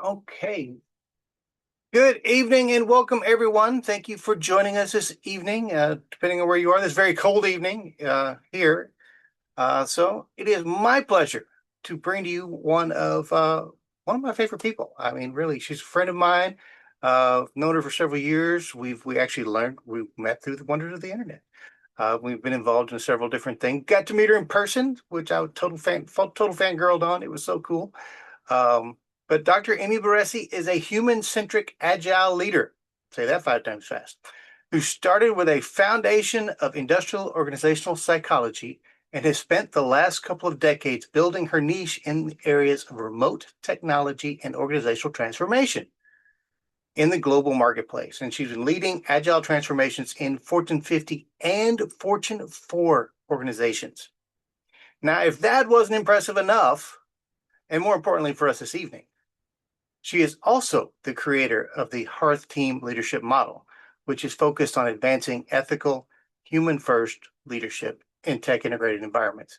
Okay. Good evening and welcome, everyone. Thank you for joining us this evening, depending on where you are, this very cold evening here. So it is my pleasure to bring to you one of my favorite people. I mean, really, she's a friend of mine. Known her for several years. We met through the wonders of the internet. We've been involved in several different things. Got to meet her in person, which I was total fangirled on. It was so cool. Um, but Dr. Amy Barresi is a human-centric agile leader. Say that 5 times fast. Who started with a foundation of industrial organizational psychology and has spent the last couple of decades building her niche in the areas of remote technology and organizational transformation in the global marketplace. And she's been leading agile transformations in Fortune 50 and Fortune 4 organizations. Now, if that wasn't impressive enough, and more importantly for us this evening, she is also the creator of the HEARTH team leadership model, which is focused on advancing ethical, human-first leadership in tech-integrated environments,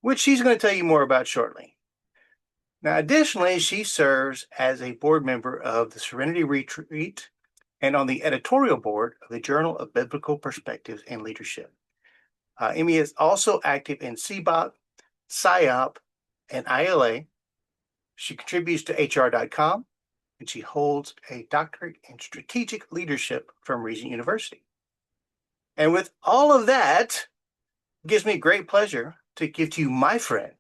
which she's going to tell you more about shortly. Now, additionally, she serves as a board member of the Serenity Retreat and on the editorial board of the Journal of Biblical Perspectives and Leadership. Amy is also active in CBOP, PSYOP, and ILA. She contributes to HR.com, and she holds a doctorate in strategic leadership from Regent University. And with all of that, it gives me great pleasure to give to you my friend,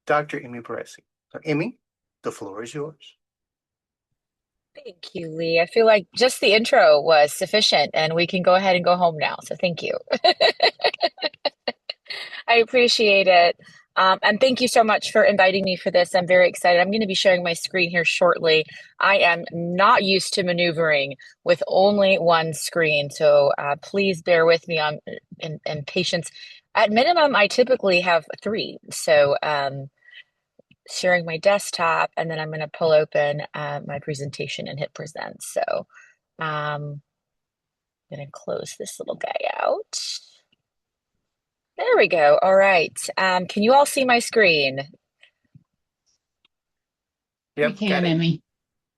Dr. Amy Barresi. So, Amy, the floor is yours. Thank you, Lee. I feel like just the intro was sufficient and we can go ahead and go home now. So thank you. I appreciate it. And thank you so much for inviting me for this. I'm very excited. I'm going to be sharing my screen here shortly. I am not used to maneuvering with only one screen, so please bear with me on and patience. At minimum, I typically have three. So sharing my desktop, and then I'm going to pull open my presentation and hit present. So I'm going to close this little guy out. There we go. All right. Can you all see my screen? We Yep, got can, it. Emmy.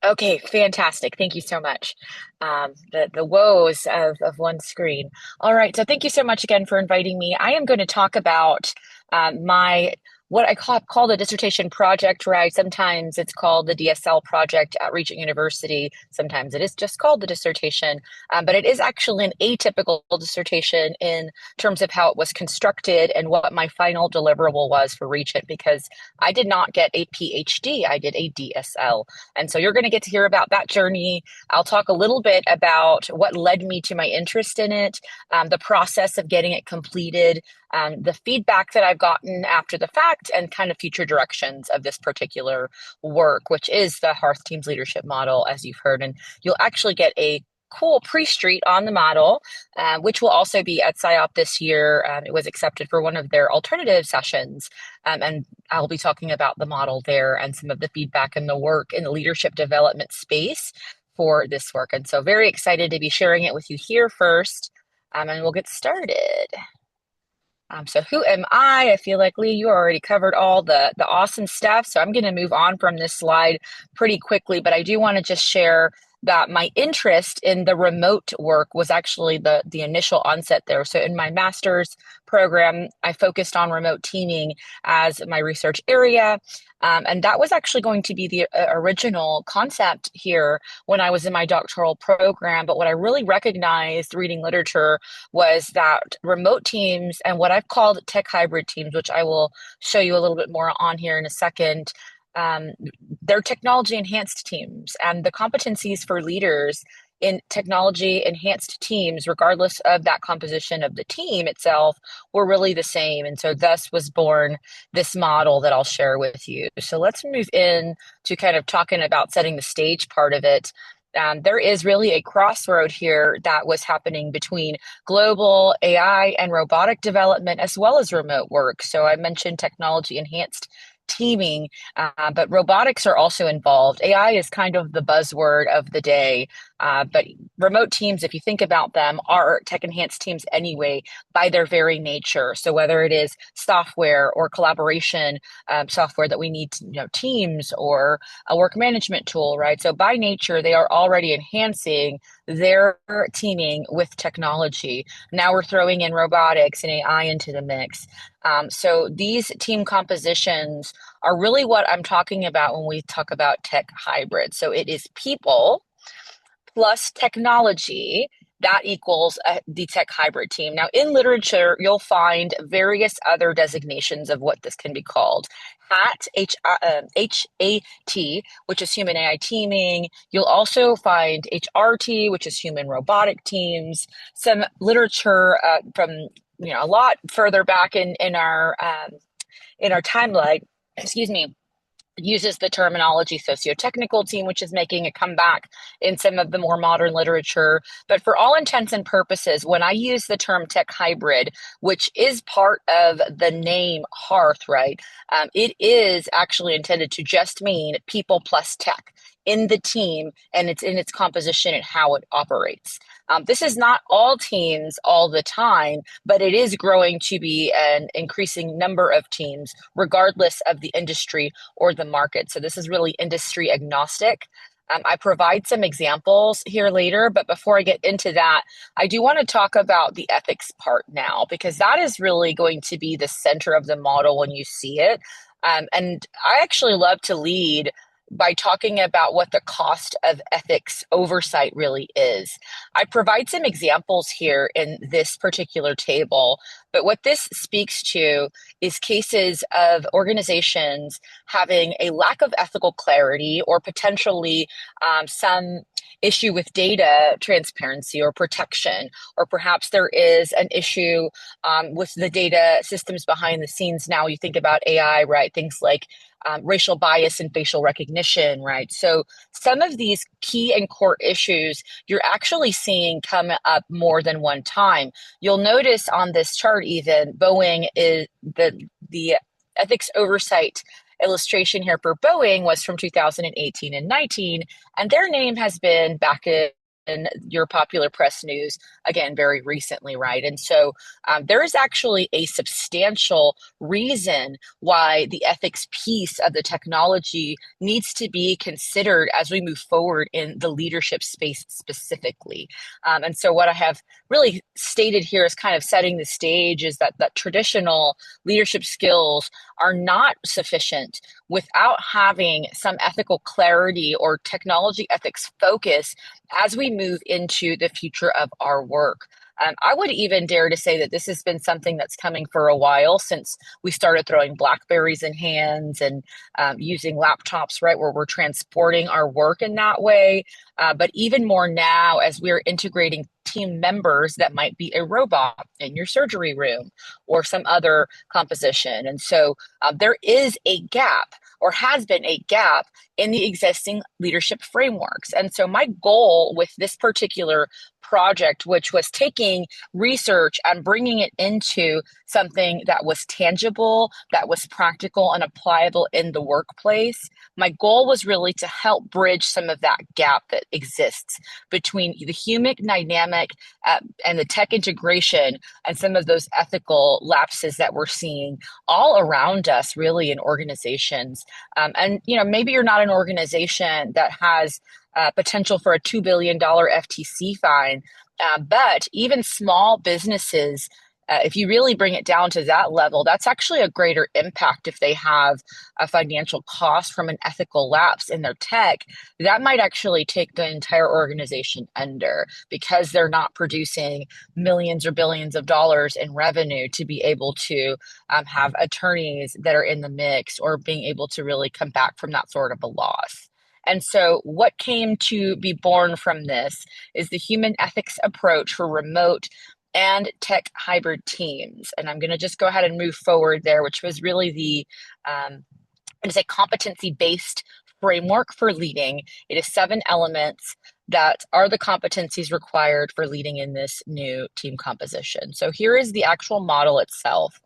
Okay, fantastic. Thank you so much. The woes of one screen. All right, so thank you so much again for inviting me. I am going to talk about my what I call the dissertation project, right? Sometimes it's called the DSL project at Regent University. Sometimes it is just called the dissertation, but it is actually an atypical dissertation in terms of how it was constructed and what my final deliverable was for Regent because I did not get a PhD, I did a DSL. And so you're going to get to hear about that journey. I'll talk a little bit about what led me to my interest in it, the process of getting it completed, the feedback that I've gotten after the fact, and kind of future directions of this particular work, which is the Hearth Team's leadership model, as you've heard. And you'll actually get a cool pre-street on the model, which will also be at PSYOP this year. It was accepted for one of their alternative sessions, and I'll be talking about the model there and some of the feedback and the work in the leadership development space for this work. And so very excited to be sharing it with you here first, and we'll get started. So who am I? I feel like Lee, you already covered all the awesome stuff. So I'm going to move on from this slide pretty quickly, but I do want to just share that my interest in the remote work was actually the initial onset there. So in my master's program, I focused on remote teaming as my research area. And that was actually going to be the original concept here when I was in my doctoral program. But what I really recognized reading literature was that remote teams and what I've called tech hybrid teams, which I will show you a little bit more on here in a second, um, they're technology enhanced teams, and the competencies for leaders in technology enhanced teams, regardless of that composition of the team itself, were really the same. And so thus was born this model that I'll share with you. So let's move in to kind of talking about setting the stage part of it. There is really a crossroad here that was happening between global AI and robotic development as well as remote work. So I mentioned technology enhanced teaming, but robotics are also involved. AI is kind of the buzzword of the day. But remote teams, if you think about them, are tech enhanced teams anyway by their very nature. So whether it is software or collaboration software that we need to, Teams or a work management tool, right? So by nature, they are already enhancing their teaming with technology. Now we're throwing in robotics and AI into the mix. So these team compositions are really what I'm talking about when we talk about tech hybrid. So it is people plus technology that equals the tech hybrid team. Now, in literature, you'll find various other designations of what this can be called. HAT, which is human AI teaming. You'll also find HRT, which is human robotic teams. Some literature from a lot further back in our timeline, excuse me, uses the terminology socio-technical team, which is making a comeback in some of the more modern literature. But for all intents and purposes, when I use the term tech hybrid, which is part of the name Hearth, right, it is actually intended to just mean people plus tech in the team, and it's in its composition and how it operates. This is not all teams all the time, but it is growing to be an increasing number of teams, regardless of the industry or the market. So this is really industry agnostic. I provide some examples here later, but before I get into that, I do want to talk about the ethics part now, because that is really going to be the center of the model when you see it. And I actually love to lead by talking about what the cost of ethics oversight really is. I provide some examples here in this particular table, but what this speaks to is cases of organizations having a lack of ethical clarity or potentially some issue with data transparency or protection, or perhaps there is an issue with the data systems behind the scenes. Now you think about AI, right? Things like racial bias and facial recognition, right? So some of these key and core issues you're actually seeing come up more than one time. You'll notice on this chart, even Boeing is the ethics oversight illustration here for Boeing was from 2018 and 19, and their name has been back in your popular press news again very recently, right? And so there is actually a substantial reason why the ethics piece of the technology needs to be considered as we move forward in the leadership space specifically. And so what I have really stated here is kind of setting the stage is that traditional leadership skills are not sufficient without having some ethical clarity or technology ethics focus as we move into the future of our work. I would even dare to say that this has been something that's coming for a while since we started throwing Blackberries in hands and using laptops, right, where we're transporting our work in that way. But even more now, as we're integrating team members that might be a robot in your surgery room or some other composition. And so there is a gap or has been a gap in the existing leadership frameworks. And so my goal with this particular project, which was taking research and bringing it into something that was tangible, that was practical and applicable in the workplace, my goal was really to help bridge some of that gap that exists between the human dynamic and the tech integration and some of those ethical lapses that we're seeing all around us, really, in organizations. And maybe you're not an organization that has potential for a $2 billion FTC fine, but even small businesses, if you really bring it down to that level, that's actually a greater impact if they have a financial cost from an ethical lapse in their tech. That might actually take the entire organization under because they're not producing millions or billions of dollars in revenue to be able to have attorneys that are in the mix or being able to really come back from that sort of a loss. And so, what came to be born from this is the human ethics approach for remote and tech hybrid teams. And I'm going to just go ahead and move forward there, which was really it is a competency based framework for leading. It is 7 elements that are the competencies required for leading in this new team composition. So here is the actual model itself.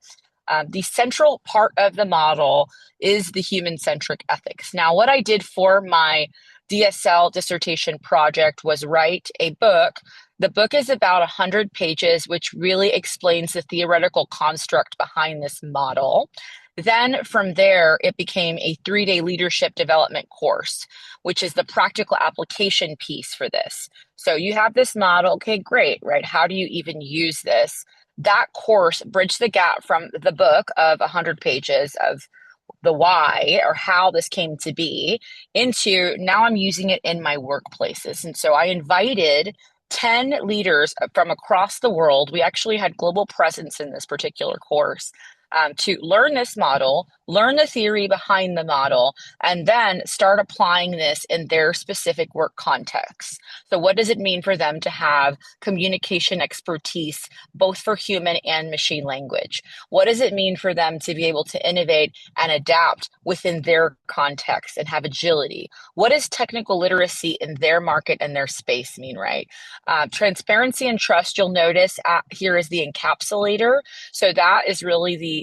The central part of the model is the human centric ethics. Now, what I did for my DSL dissertation project was write a book. The book is about 100 pages, which really explains the theoretical construct behind this model. Then from there, it became a 3-day leadership development course, which is the practical application piece for this. So you have this model. Okay, great, right? How do you even use this? That course bridged the gap from the book of 100 pages of the why or how this came to be into now I'm using it in my workplaces. And so I invited 10 leaders from across the world. We actually had global presence in this particular course. To learn this model, learn the theory behind the model, and then start applying this in their specific work context. So, what does it mean for them to have communication expertise, both for human and machine language? What does it mean for them to be able to innovate and adapt within their context and have agility? What does technical literacy in their market and their space mean, right? Transparency and trust, you'll notice here is the encapsulator. So that is really the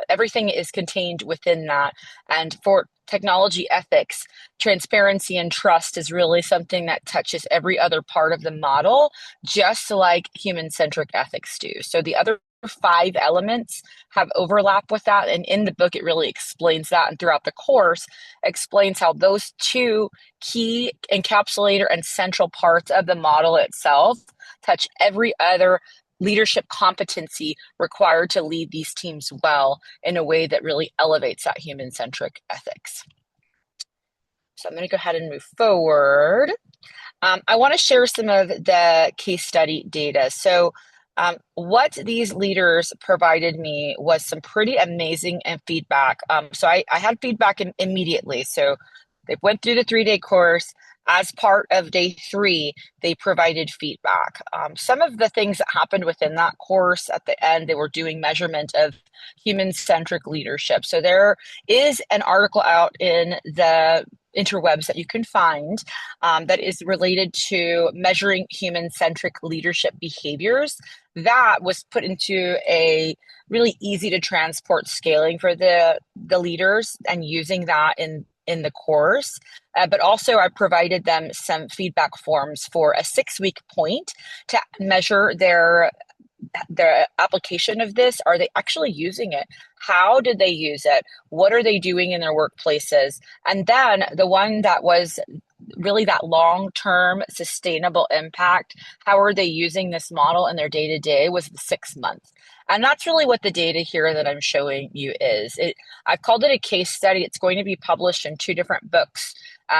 everything is contained within that. And for technology ethics, transparency and trust is really something that touches every other part of the model, just like human-centric ethics do. So the other 5 elements have overlap with that. And in the book, it really explains that. And throughout the course, explains how those two key encapsulator and central parts of the model itself touch every other leadership competency required to lead these teams well in a way that really elevates that human-centric ethics. So I'm going to go ahead and move forward. I want to share some of the case study data. So what these leaders provided me was some pretty amazing feedback. So I had feedback immediately. So they went through the 3-day course. As part of day 3, they provided feedback. Some of the things that happened within that course at the end, they were doing measurement of human-centric leadership. So there is an article out in the interwebs that you can find that is related to measuring human-centric leadership behaviors. That was put into a really easy to transport scaling for the leaders and using that in the course. But also I provided them some feedback forms for a 6-week point to measure their application of this. Are they actually using it? How did they use it? What are they doing in their workplaces? And then the one that was really that long-term sustainable impact, how are they using this model in their day-to-day, was the 6 month. And that's really what the data here that I'm showing you is. I've called it a case study. It's going to be published in 2 different books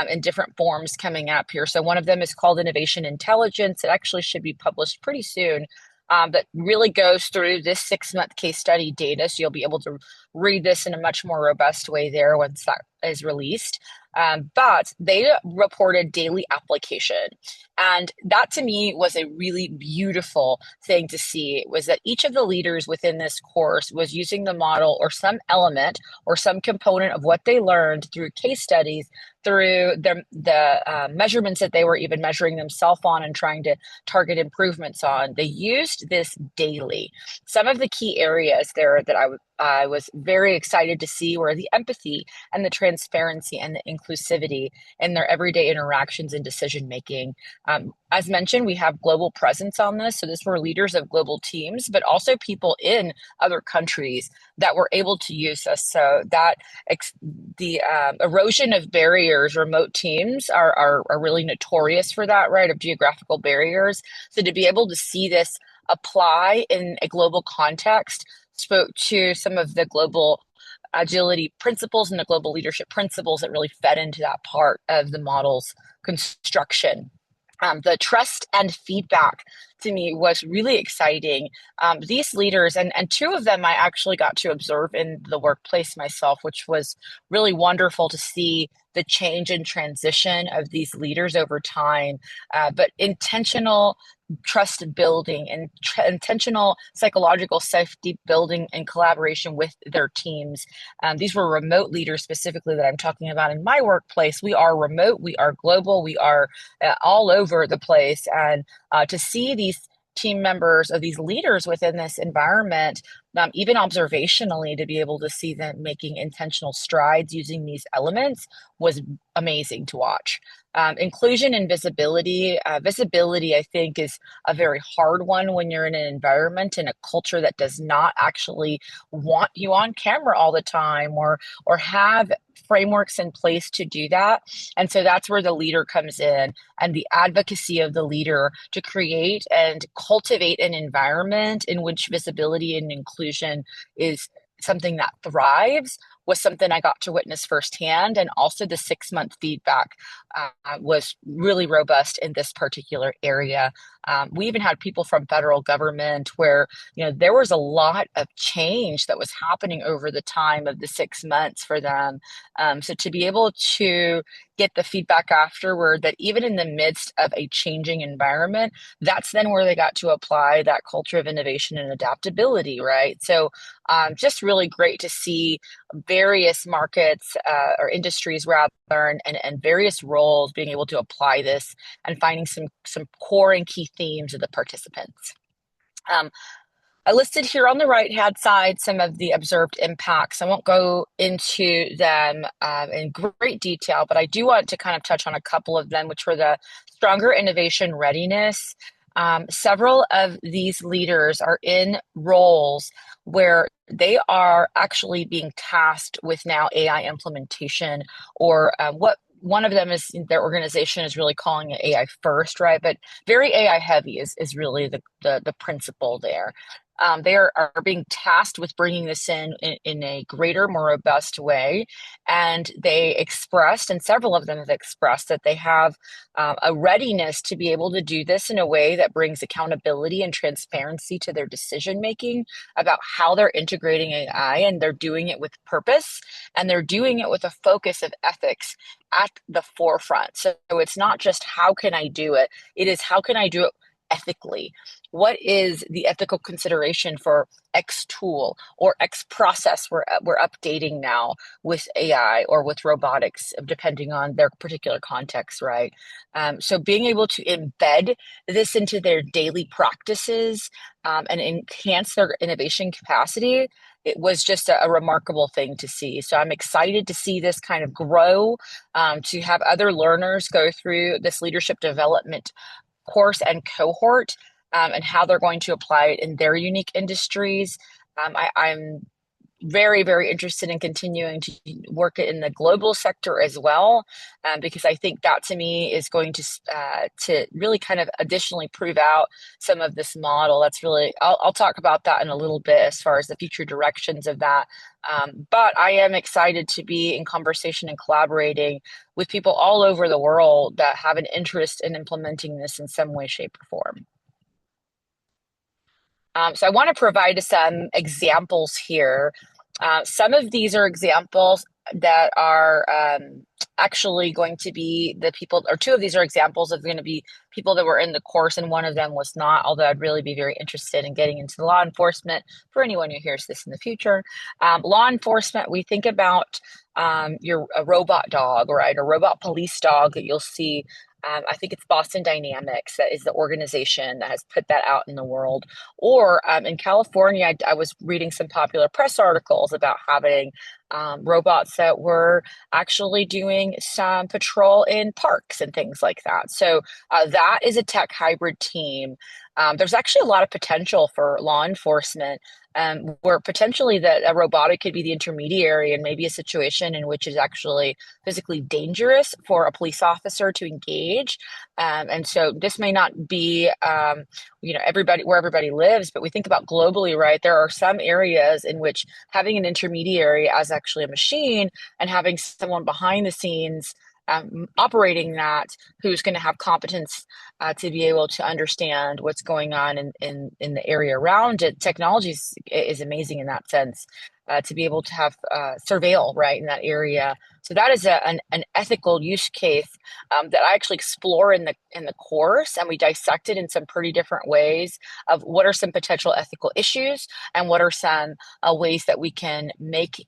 in different forms coming up here. So one of them is called Innovation Intelligence. It actually should be published pretty soon. That really goes through this 6-month case study data. So you'll be able to read this in a much more robust way there once that is released. But they reported daily application. And that to me was a really beautiful thing to see, was that each of the leaders within this course was using the model or some element or some component of what they learned through case studies, through the measurements that they were even measuring themselves on and trying to target improvements on. They used this daily. Some of the key areas there that I was very excited to see were the empathy and the transparency and the inclusivity in their everyday interactions and decision making. As mentioned, we have global presence on this. So this were leaders of global teams, but also people in other countries that were able to use this. So that the erosion of barriers, remote teams are really notorious for that, right? Of geographical barriers. So to be able to see this apply in a global context spoke to some of the global agility principles and the global leadership principles that really fed into that part of the model's construction. The trust and feedback to me was really exciting. These leaders, and 2 of them I actually got to observe in the workplace myself, which was really wonderful to see the change and transition of these leaders over time, but intentional trust building and intentional psychological safety building in collaboration with their teams. These were remote leaders specifically that I'm talking about in my workplace. We are remote, we are global, we are all over the place. And to see these team members or these leaders within this environment, even observationally, to be able to see them making intentional strides using these elements was amazing to watch. Inclusion and visibility. Visibility, I think, is a very hard one when you're in an environment and a culture that does not actually want you on camera all the time, or have frameworks in place to do that. And so that's where the leader comes in, and the advocacy of the leader to create and cultivate an environment in which visibility and inclusion is something that thrives was something I got to witness firsthand. And also the 6 month feedback was really robust in this particular area. We even had people from federal government where, there was a lot of change that was happening over the time of the 6 months for them. So to be able to get the feedback afterward that even in the midst of a changing environment, that's then where they got to apply that culture of innovation and adaptability, right? So just really great to see various markets or industries rather, and various roles being able to apply this and finding some core and key themes of the participants. Um, I listed here on the right hand side some of the observed impacts. I won't go into them in great detail, but I do want to kind of touch on a couple of them, which were the stronger innovation readiness. Several of these leaders are in roles where they are actually being tasked with now AI implementation, or what one of them is their organization is really calling it AI first, right? But very AI heavy is really the principle there. They are being tasked with bringing this in a greater, more robust way. And they expressed, and several of them have expressed, that they have a readiness to be able to do this in a way that brings accountability and transparency to their decision making about how they're integrating AI. And they're doing it with purpose, and they're doing it with a focus of ethics at the forefront. So it's not just how can I do it, it is how can I do it ethically. What is the ethical consideration for X tool or X process we're updating now with AI or with robotics, depending on their particular context, right? So being able to embed this into their daily practices and enhance their innovation capacity, it was just a remarkable thing to see. So I'm excited to see this kind of grow, to have other learners go through this leadership development course and cohort, and how they're going to apply it in their unique industries. I'm very, very interested in continuing to work in the global sector as well, because I think that to me is going to really kind of additionally prove out some of this model. That's really, I'll talk about that in a little bit as far as the future directions of that. But I am excited to be in conversation and collaborating with people all over the world that have an interest in implementing this in some way, shape, or form. So I want to provide some examples here. Some of these are examples that are actually going to be the people, or two of these are examples of going to be people that were in the course, and one of them was not, although I'd really be very interested in getting into law enforcement for anyone who hears this in the future. Law enforcement, we think about a robot dog, right? A robot police dog that you'll see. I think it's Boston Dynamics that is the organization that has put that out in the world. Or in California, I was reading some popular press articles about having robots that were actually doing some patrol in parks and things like that. So that is a tech hybrid team. There's actually a lot of potential for law enforcement, where potentially that a robotic could be the intermediary and maybe a situation in which is actually physically dangerous for a police officer to engage. And so this may not be, everybody where everybody lives, but we think about globally, right? There are some areas in which having an intermediary as actually a machine and having someone behind the scenes operating that, who's going to have competence to be able to understand what's going on in the area around it. Technology is amazing in that sense, to be able to have surveil right in that area. So that is an ethical use case that I actually explore in the course, and we dissect it in some pretty different ways of what are some potential ethical issues and what are some ways that we can make it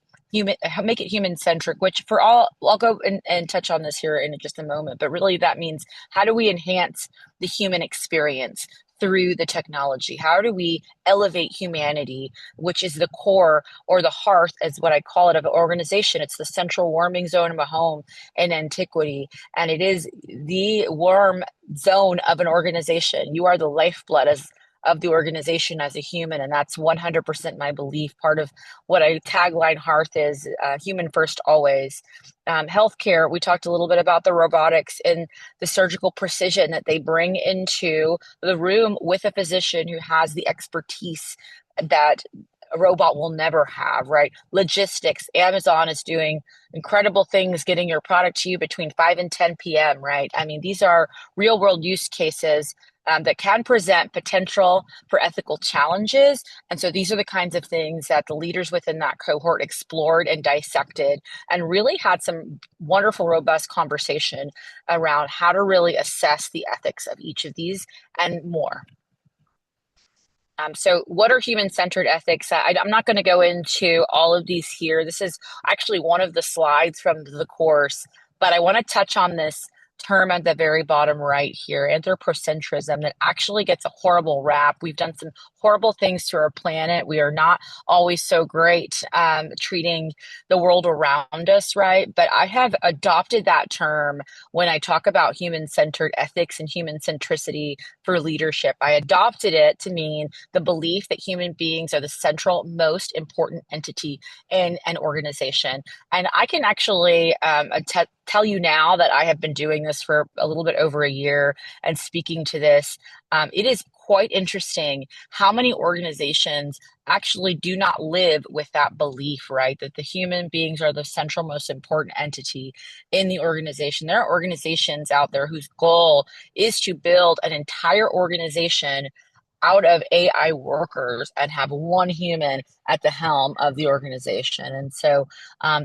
human centric, which for all I'll go and touch on this here in just a moment, but really that means how do we enhance the human experience through the technology? How do we elevate humanity, which is the core or the hearth, as what I call it, of an organization? It's the central warming zone of a home in antiquity, and it is the warm zone of an organization. You are the lifeblood as of the organization as a human, and that's 100% my belief. Part of what I tagline Hearth is human first always. Healthcare, we talked a little bit about the robotics and the surgical precision that they bring into the room with a physician who has the expertise that a robot will never have, right? Logistics, Amazon is doing incredible things getting your product to you between 5 and 10 p.m., right? I mean, these are real world use cases that can present potential for ethical challenges. And so these are the kinds of things that the leaders within that cohort explored and dissected and really had some wonderful, robust conversation around how to really assess the ethics of each of these and more. So, what are human centered ethics? I'm not going to go into all of these here. This is actually one of the slides from the course, but I want to touch on this term at the very bottom right here, anthropocentrism, that actually gets a horrible rap. We've done some horrible things to our planet. We are not always so great treating the world around us, right? But I have adopted that term when I talk about human centered ethics and human centricity for leadership. I adopted it to mean the belief that human beings are the central, most important entity in an organization. And I can actually tell you now that I have been doing this for a little bit over a year and speaking to this. It is quite interesting how many organizations actually do not live with that belief, right? That the human beings are the central, most important entity in the organization. There are organizations out there whose goal is to build an entire organization out of AI workers and have one human at the helm of the organization. And so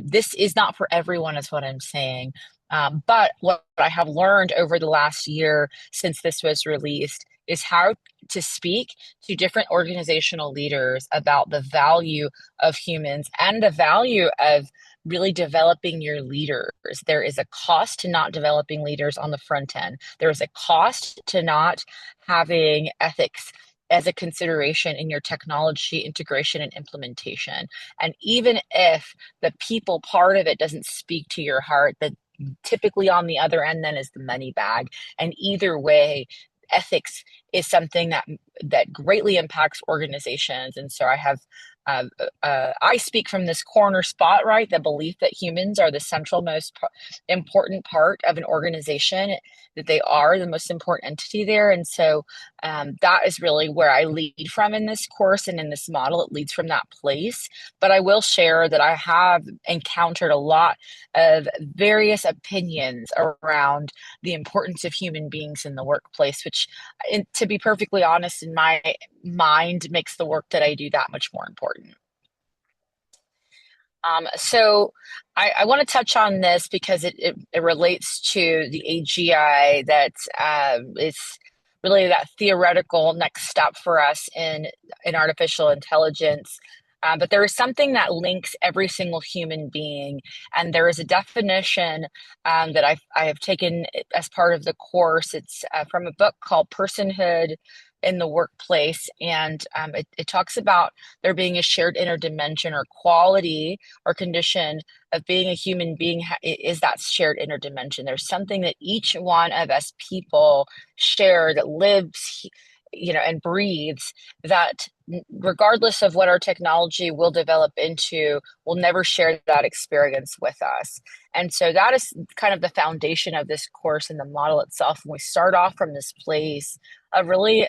this is not for everyone, is what I'm saying. But what I have learned over the last year since this was released is how to speak to different organizational leaders about the value of humans and the value of really developing your leaders. There is a cost to not developing leaders on the front end. There is a cost to not having ethics as a consideration in your technology integration and implementation. And even if the people part of it doesn't speak to your heart, that typically on the other end then is the money bag. And either way, ethics is something that greatly impacts organizations. And so I speak from this corner spot, right? The belief that humans are the central most important part of an organization, that they are the most important entity there. And so that is really where I lead from in this course and in this model. It leads from that place. But I will share that I have encountered a lot of various opinions around the importance of human beings in the workplace, which, to be perfectly honest, in my mind, makes the work that I do that much more important. So I want to touch on this because it relates to the AGI that is really that theoretical next step for us in artificial intelligence. But there is something that links every single human being, and there is a definition that I have taken as part of the course. It's from a book called Personhood in the Workplace, and it talks about there being a shared inner dimension or quality or condition of being a human being is that shared inner dimension. There's something that each one of us people share that lives, and breathes, that regardless of what our technology will develop into, will never share that experience with us. And so that is kind of the foundation of this course and the model itself. And we start off from this place of really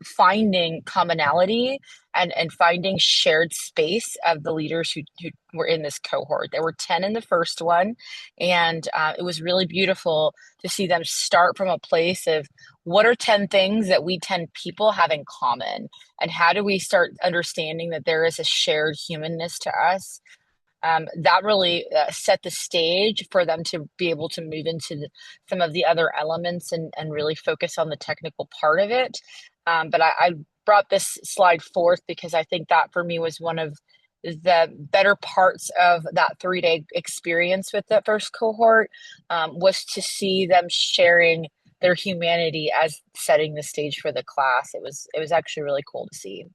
finding commonality and finding shared space of the leaders who were in this cohort. There were 10 in the first one, and it was really beautiful to see them start from a place of what are 10 things that we 10 people have in common, and how do we start understanding that there is a shared humanness to us. That really set the stage for them to be able to move into some of the other elements and really focus on the technical part of it. But I brought this slide forth because I think that for me was one of the better parts of that 3-day experience with the first cohort, was to see them sharing their humanity as setting the stage for the class. It was actually really cool to see.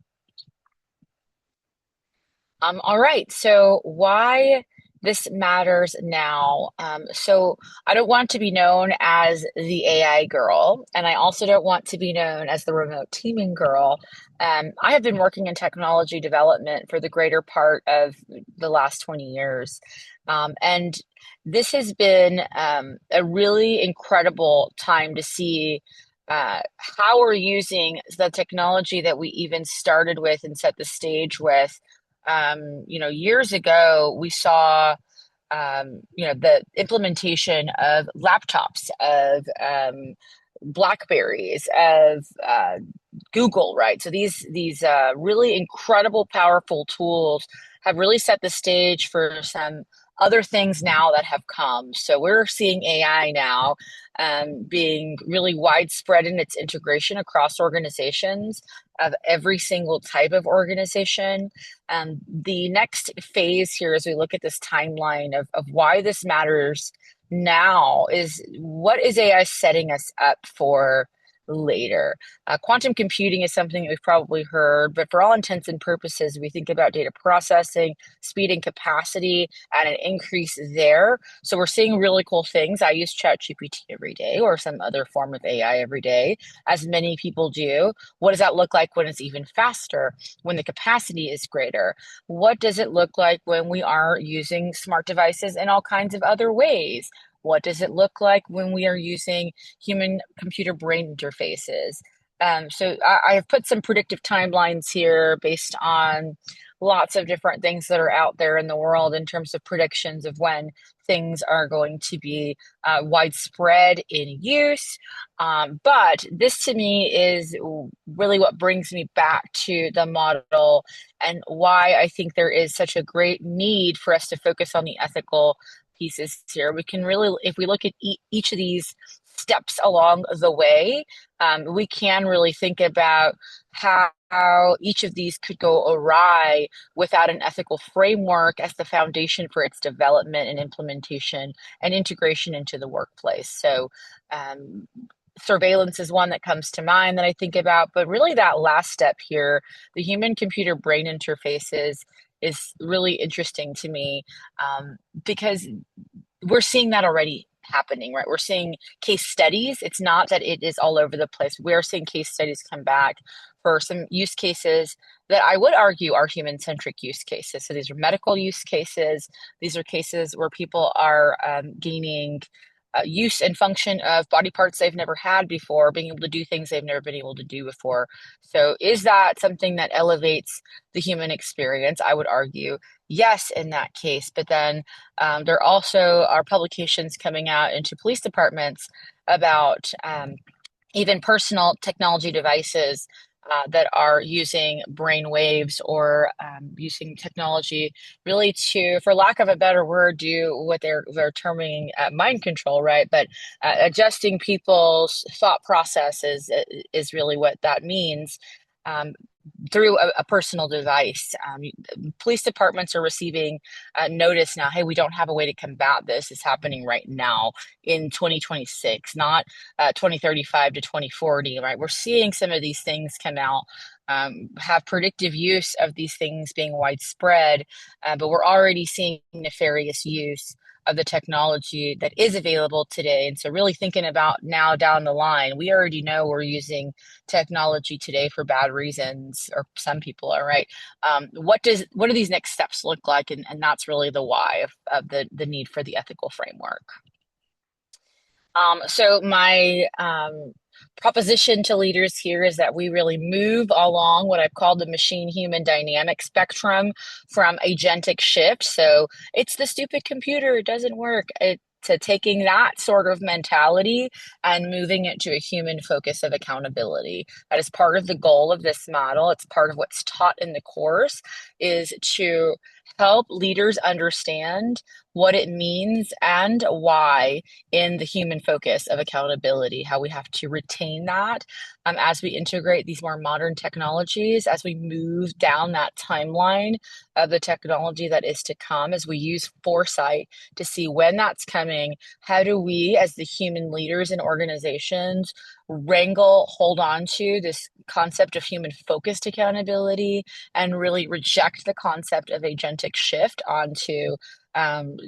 All right. So why this matters now. So I don't want to be known as the AI girl, and I also don't want to be known as the remote teaming girl. I have been working in technology development for the greater part of the last 20 years. And this has been a really incredible time to see how we're using the technology that we even started with and set the stage with. Years ago, we saw, the implementation of laptops, of Blackberries, of Google, right? So these really incredible, powerful tools have really set the stage for some other things now that have come. So we're seeing AI now being really widespread in its integration across organizations of every single type of organization. The next phase here, as we look at this timeline of why this matters now, is what is AI setting us up for later? Quantum computing is something that we've probably heard, but for all intents and purposes, we think about data processing, speed, and capacity, and an increase there. So we're seeing really cool things. I use ChatGPT every day or some other form of AI every day, as many people do. What does that look like when it's even faster, when the capacity is greater? What does it look like when we are using smart devices in all kinds of other ways? What does it look like when we are using human computer brain interfaces? So I have put some predictive timelines here based on lots of different things that are out there in the world in terms of predictions of when things are going to be widespread in use. But this to me is really what brings me back to the model and why I think there is such a great need for us to focus on the ethical pieces here. We can really, if we look at each of these steps along the way, we can really think about how each of these could go awry without an ethical framework as the foundation for its development and implementation and integration into the workplace. So, um, surveillance is one that comes to mind that I think about, but really that last step here, the human computer brain interfaces, is really interesting to me, because we're seeing that already happening, right? We're seeing case studies. It's not that it is all over the place. We're seeing case studies come back for some use cases that I would argue are human centric use cases. So these are medical use cases. These are cases where people are gaining use and function of body parts they've never had before, being able to do things they've never been able to do before. So, is that something that elevates the human experience? I would argue yes, in that case. But then there also are publications coming out into police departments about even personal technology devices that are using brain waves or using technology really to, for lack of a better word, do what they're terming mind control, right? But adjusting people's thought processes is really what that means. Um, Through a personal device. Police departments are receiving notice now, hey, we don't have a way to combat this. It's happening right now in 2026, not 2035 to 2040, right? We're seeing some of these things come out, have predictive use of these things being widespread, but we're already seeing nefarious use of the technology that is available today. And so, really thinking about now down the line, we already know we're using technology today for bad reasons, or some people are, right. What do these next steps look like? And that's really the why of the need for the ethical framework. So my proposition to leaders here is that we really move along what I've called the machine human dynamic spectrum from agentic shift. So it's the stupid computer, it doesn't work. To taking that sort of mentality and moving it to a human focus of accountability. That is part of the goal of this model. It's part of what's taught in the course, is to help leaders understand what it means and why in the human focus of accountability, how we have to retain that as we integrate these more modern technologies, as we move down that timeline of the technology that is to come, as we use foresight to see when that's coming. How do we, as the human leaders in organizations, wrangle, hold on to this concept of human focused accountability and really reject the concept of agentic shift onto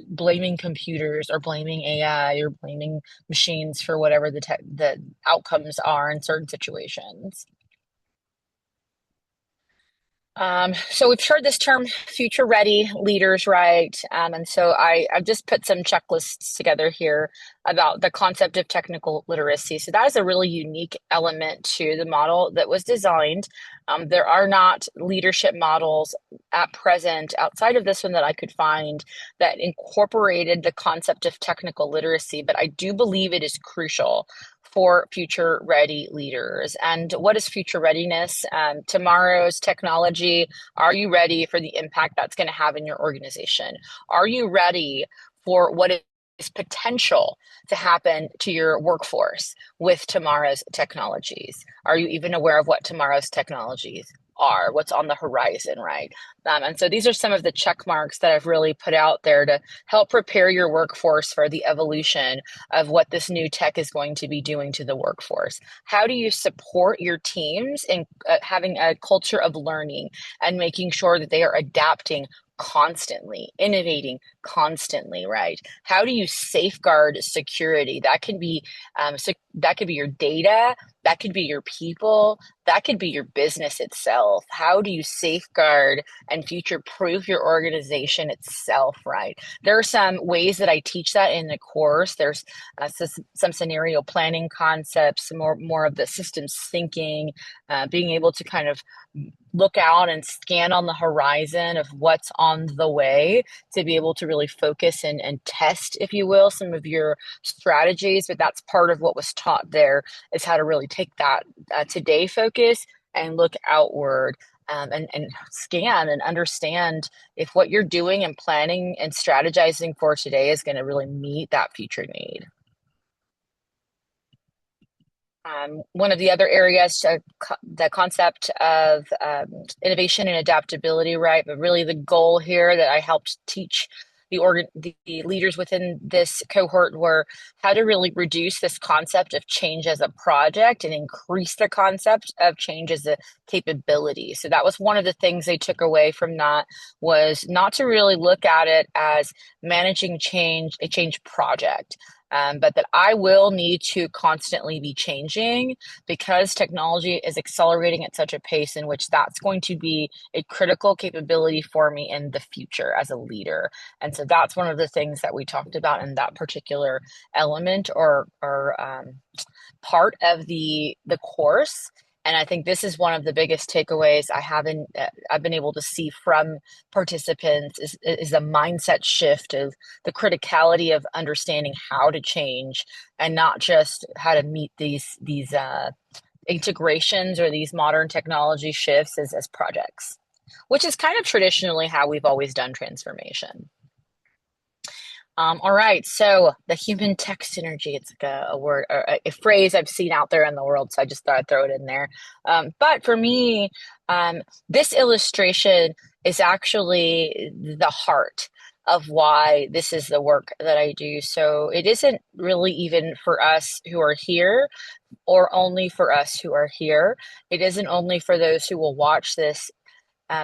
blaming computers or blaming AI or blaming machines for whatever the outcomes are in certain situations. So we've heard this term future ready leaders, right? And so I've just put some checklists together here about the concept of technical literacy. So that is a really unique element to the model that was designed. There are not leadership models at present outside of this one that I could find that incorporated the concept of technical literacy, but I do believe it is crucial for future ready leaders. And what is future readiness? Tomorrow's technology, are you ready for the impact that's going to have in your organization? Are you ready for what is potential to happen to your workforce with tomorrow's technologies? Are you even aware of what tomorrow's technologies are, what's on the horizon, right? And so these are some of the check marks that I've really put out there to help prepare your workforce for the evolution of what this new tech is going to be doing to the workforce. How do you support your teams in having a culture of learning and making sure that they are adapting constantly, innovating constantly, right? How do you safeguard security? That can be that could be your data, that could be your people, that could be your business itself. How do you safeguard and future proof your organization itself, right? There are some ways that I teach that in the course. There's some scenario planning concepts, more of the systems thinking, being able to kind of look out and scan on the horizon of what's on the way to be able to really focus and test, if you will, some of your strategies. But that's part of what was taught there is how to really take that today focus and look outward. And scan and understand if what you're doing and planning and strategizing for today is going to really meet that future need. One of the other areas, the concept of innovation and adaptability, right? But really, the goal here that I helped teach the leaders within this cohort were how to really reduce this concept of change as a project and increase the concept of change as a capability. So that was one of the things they took away from that was not to really look at it as managing change, a change project, but that I will need to constantly be changing because technology is accelerating at such a pace in which that's going to be a critical capability for me in the future as a leader. And so that's one of the things that we talked about in that particular element or part of the course. And I think this is one of the biggest takeaways I've been able to see from participants is a mindset shift of the criticality of understanding how to change and not just how to meet these integrations or these modern technology shifts as projects, which is kind of traditionally how we've always done transformation. All right, so the human tech synergy, it's like a word or a phrase I've seen out there in the world, so I just thought I'd throw it in there. But for me, this illustration is actually the heart of why this is the work that I do. So it isn't really even for us who are here or only for us who are here. It isn't only for those who will watch this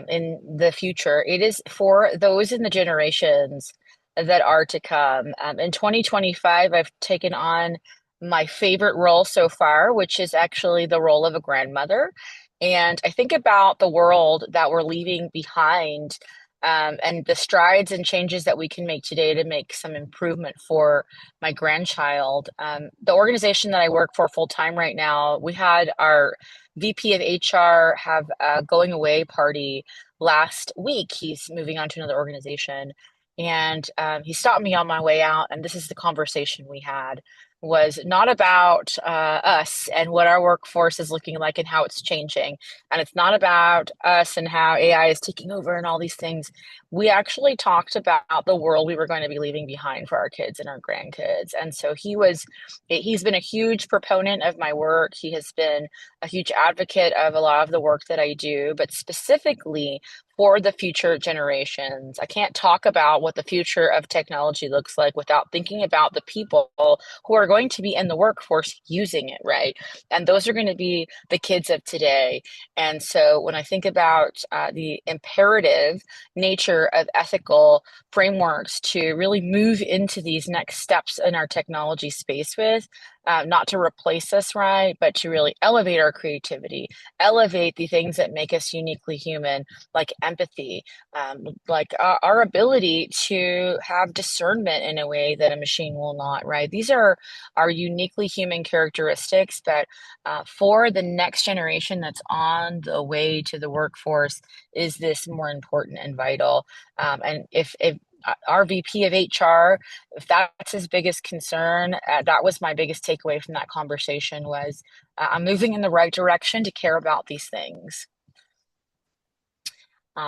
in the future. It is for those in the generations that are to come. In 2025, I've taken on my favorite role so far, which is actually the role of a grandmother. And I think about the world that we're leaving behind and the strides and changes that we can make today to make some improvement for my grandchild. The organization that I work for full time right now, we had our VP of HR have a going away party last week. He's moving on to another organization. And he stopped me on my way out, and this is the conversation we had. was not about us and what our workforce is looking like and how it's changing. And it's not about us and how AI is taking over and all these things. We actually talked about the world we were going to be leaving behind for our kids and our grandkids. And so he's been a huge proponent of my work. He has been a huge advocate of a lot of the work that I do, but specifically for the future generations. I can't talk about what the future of technology looks like without thinking about the people who are going to be in the workforce using it, right? And those are going to be the kids of today. And so when I think about the imperative nature of ethical frameworks to really move into these next steps in our technology space with, not to replace us, right, but to really elevate our creativity, elevate the things that make us uniquely human, like empathy, like our ability to have discernment in a way that a machine will not, right? These are our uniquely human characteristics, but for the next generation that's on the way to the workforce, is this more important and vital? And if our VP of HR, if that's his biggest concern, that was my biggest takeaway from that conversation was I'm moving in the right direction to care about these things.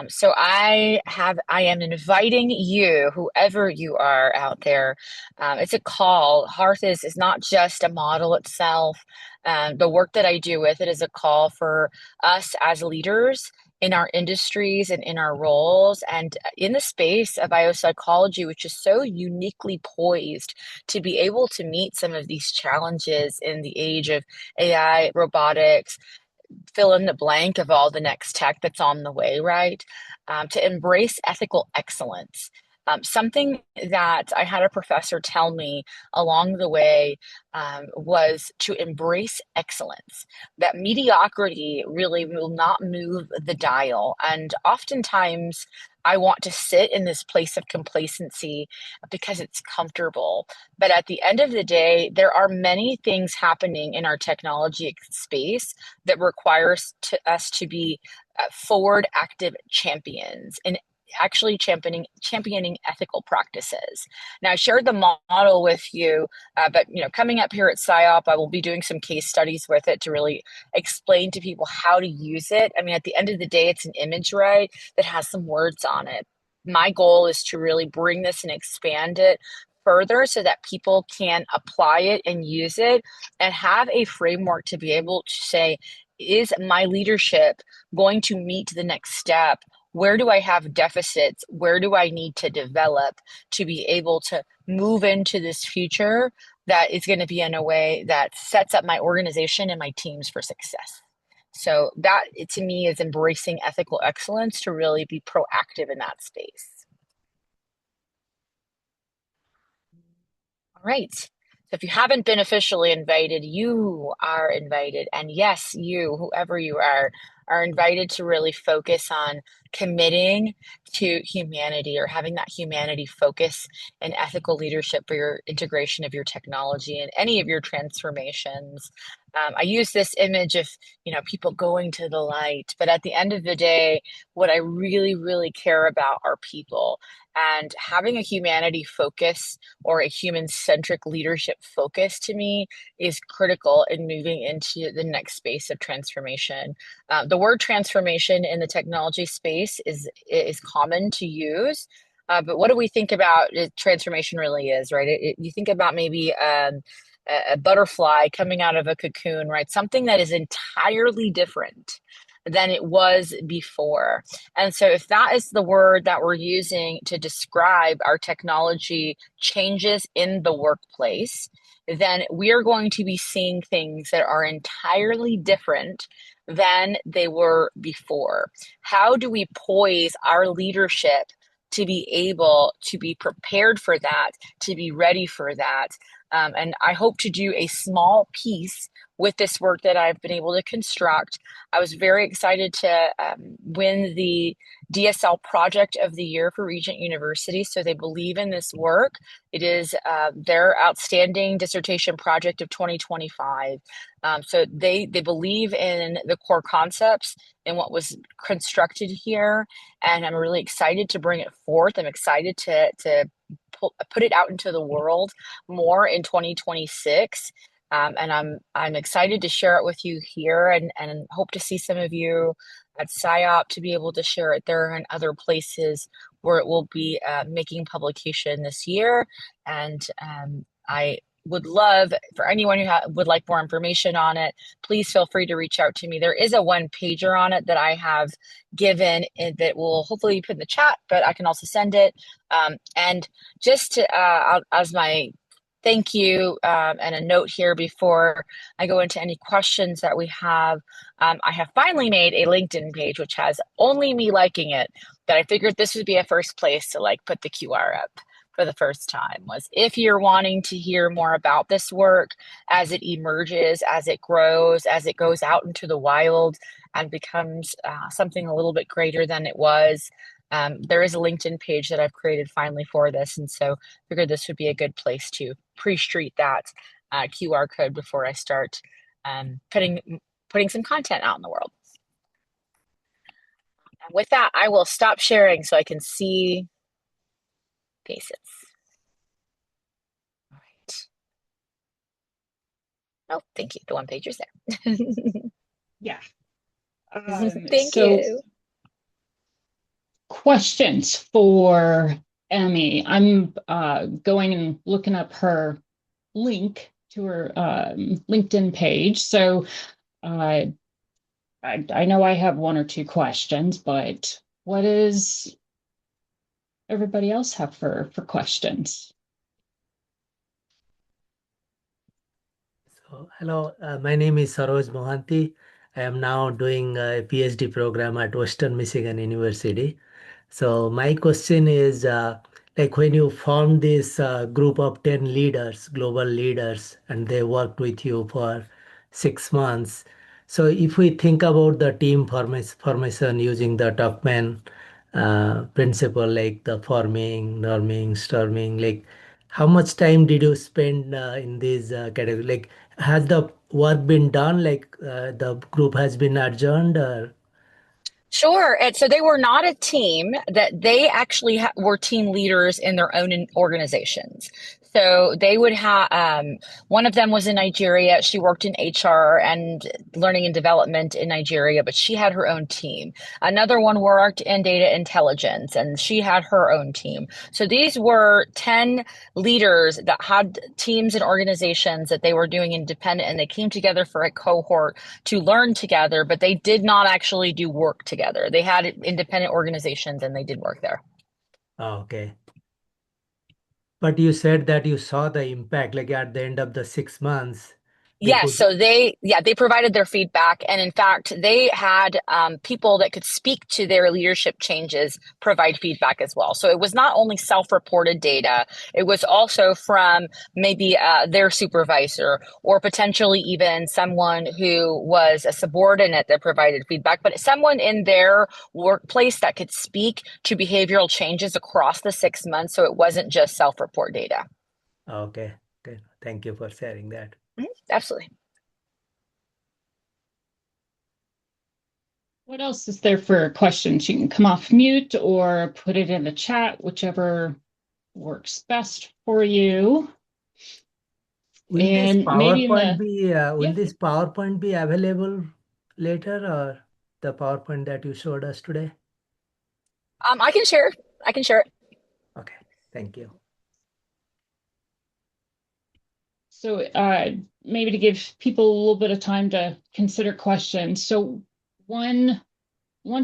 So I am inviting you, whoever you are out there. It's a call. Hearth is not just a model itself. The work that I do with it is a call for us as leaders in our industries and in our roles and in the space of biopsychology, which is so uniquely poised to be able to meet some of these challenges in the age of AI, robotics, fill in the blank of all the next tech that's on the way, right? To embrace ethical excellence. Something that I had a professor tell me along the way was to embrace excellence, that mediocrity really will not move the dial. And oftentimes, I want to sit in this place of complacency because it's comfortable. But at the end of the day, there are many things happening in our technology space that requires us to be forward active champions and actually championing ethical practices. Now, I shared the model with you, but coming up here at PsyOp, I will be doing some case studies with it to really explain to people how to use it. I mean, at the end of the day, it's an image, right, that has some words on it. My goal is to really bring this and expand it further so that people can apply it and use it and have a framework to be able to say, is my leadership going to meet the next step? Where do I have deficits? Where do I need to develop to be able to move into this future that is going to be in a way that sets up my organization and my teams for success? So that to me is embracing ethical excellence to really be proactive in that space. All right. So if you haven't been officially invited, you are invited. And yes, you, whoever you are invited to really focus on committing to humanity or having that humanity focus and ethical leadership for your integration of your technology and any of your transformations. I use this image of, people going to the light, but at the end of the day, what I really, really care about are people and having a humanity focus or a human centric leadership focus to me is critical in moving into the next space of transformation. The word transformation in the technology space is common to use. But what do we think about transformation really is, right? You think about maybe a butterfly coming out of a cocoon, right? Something that is entirely different than it was before. And so, if that is the word that we're using to describe our technology changes in the workplace, then we are going to be seeing things that are entirely different than they were before. How do we poise our leadership to be able to be prepared for that, to be ready for that? And I hope to do a small piece with this work that I've been able to construct. I was very excited to win the DSL Project of the Year for Regent University. So they believe in this work. It is their outstanding dissertation project of 2025. So they believe in the core concepts and what was constructed here. And I'm really excited to bring it forth. I'm excited to put it out into the world more in 2026. And I'm excited to share it with you here, and hope to see some of you at SciOp to be able to share it there and other places where it will be making publication this year. And I would love for anyone who would like more information on it, please feel free to reach out to me. There is a one pager on it that I have given that will hopefully put in the chat, but I can also send it. And just to, as my thank you and a note here before I go into any questions that we have, I have finally made a LinkedIn page which has only me liking it, that I figured this would be a first place to like put the QR up for the first time. Was if you're wanting to hear more about this work as it emerges, as it grows, as it goes out into the wild and becomes something a little bit greater than it was. There is a LinkedIn page that I've created finally for this, and so figured this would be a good place to pre-street that QR code before I start putting some content out in the world. And with that, I will stop sharing so I can see faces. All right. Oh, thank you. The one pager's there. Yeah. Thank you. Questions for Emmy. I'm going and looking up her link to her LinkedIn page. So I know I have one or two questions, but what does everybody else have for questions? So, hello, my name is Saroj Mohanty. I am now doing a PhD program at Western Michigan University. So my question is, like when you formed this group of 10 leaders, global leaders, and they worked with you for 6 months. So if we think about the team formation using the Tuckman principle, like the forming, norming, storming, like how much time did you spend in these categories? Like has the work been done? Like the group has been adjourned or? Sure. And so they were not a team, that they actually were team leaders in their own organizations. So they would have, one of them was in Nigeria. She worked in HR and learning and development in Nigeria, but she had her own team. Another one worked in data intelligence and she had her own team. So these were 10 leaders that had teams and organizations that they were doing independent, and they came together for a cohort to learn together, but they did not actually do work together. They had independent organizations and they did work there. Oh, okay. But you said that you saw the impact, like at the end of the 6 months, they Yes, could. so they provided their feedback, and in fact, they had people that could speak to their leadership changes provide feedback as well. So it was not only self-reported data; it was also from maybe their supervisor or potentially even someone who was a subordinate that provided feedback, but someone in their workplace that could speak to behavioral changes across the 6 months. So it wasn't just self-report data. Okay, okay. Thank you for sharing that. Absolutely. What else is there for questions? You can come off mute or put it in the chat, whichever works best for you. Will this And maybe in PowerPoint the, be will yeah, this PowerPoint be available later, or the PowerPoint that you showed us today? I can share. I can share it. Okay, thank you. so maybe to give people a little bit of time to consider questions. So one